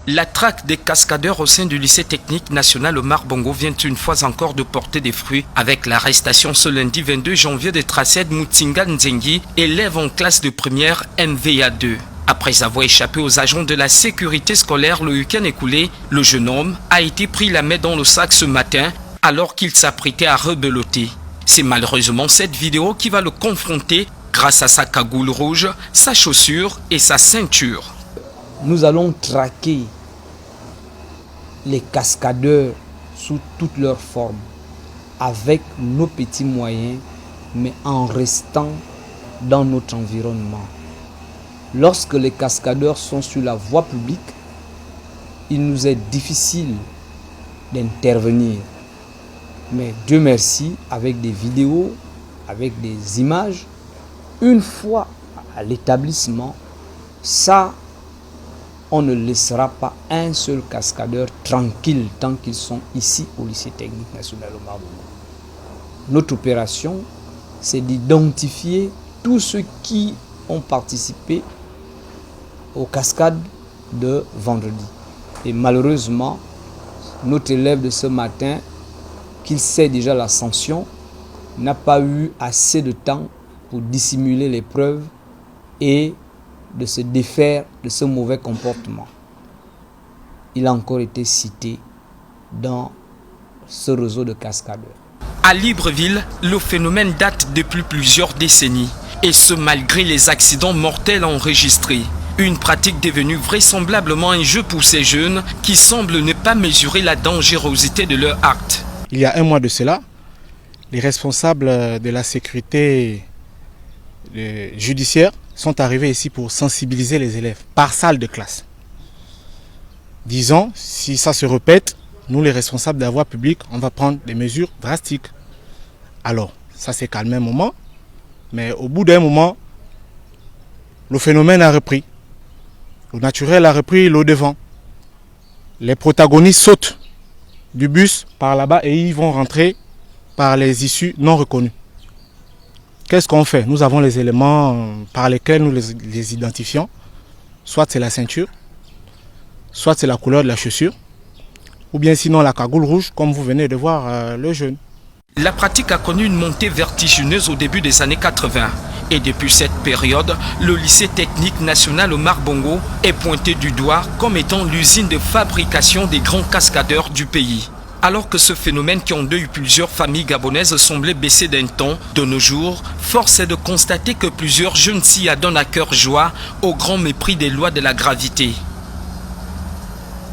La traque des cascadeurs au sein du lycée technique national Omar Bongo vient une fois encore de porter des fruits avec l'arrestation ce lundi 22 janvier de Traced Moutinga Nzengi, élève en classe de première MVA2. Après avoir échappé aux agents de la sécurité scolaire le week-end écoulé, le jeune homme a été pris la main dans le sac ce matin alors qu'il s'apprêtait à rebeloter. C'est malheureusement cette vidéo qui va le confronter grâce à sa cagoule rouge, sa chaussure et sa ceinture. Nous allons traquer les cascadeurs sous toutes leurs formes, avec nos petits moyens, mais en restant dans notre environnement. Lorsque les cascadeurs sont sur la voie publique, il nous est difficile d'intervenir. Mais Dieu merci, avec des vidéos, avec des images, une fois à l'établissement, ça, on ne laissera pas un seul cascadeur tranquille tant qu'ils sont ici au lycée technique national Omar Bongo. Notre opération, c'est d'identifier tous ceux qui ont participé aux cascades de vendredi. Et malheureusement, notre élève de ce matin, qu'il sait déjà la sanction, n'a pas eu assez de temps pour dissimuler les preuves et de se défaire de ce mauvais comportement. Il a encore été cité dans ce réseau de cascadeurs. À Libreville, le phénomène date depuis plusieurs décennies, et ce malgré les accidents mortels enregistrés. Une pratique devenue vraisemblablement un jeu pour ces jeunes qui semblent ne pas mesurer la dangerosité de leur acte. Il y a un mois de cela, les responsables de la sécurité judiciaire sont arrivés ici pour sensibiliser les élèves par salle de classe. Disons, si ça se répète, nous les responsables de la voie publique, on va prendre des mesures drastiques. Alors, ça s'est calmé un moment, mais au bout d'un moment, le phénomène a repris. Le naturel a repris le devant. Les protagonistes sautent du bus par là-bas et ils vont rentrer par les issues non reconnues. Qu'est-ce qu'on fait? Nous avons les éléments par lesquels nous les identifions. Soit c'est la ceinture, soit c'est la couleur de la chaussure, ou bien sinon la cagoule rouge, comme vous venez de voir le jeune. La pratique a connu une montée vertigineuse au début des années 80. Et depuis cette période, le lycée technique national Omar Bongo est pointé du doigt comme étant l'usine de fabrication des grands cascadeurs du pays. Alors que ce phénomène qui endeuille plusieurs familles gabonaises semblait baisser d'un ton, de nos jours, force est de constater que plusieurs jeunes s'y adonnent à cœur joie au grand mépris des lois de la gravité.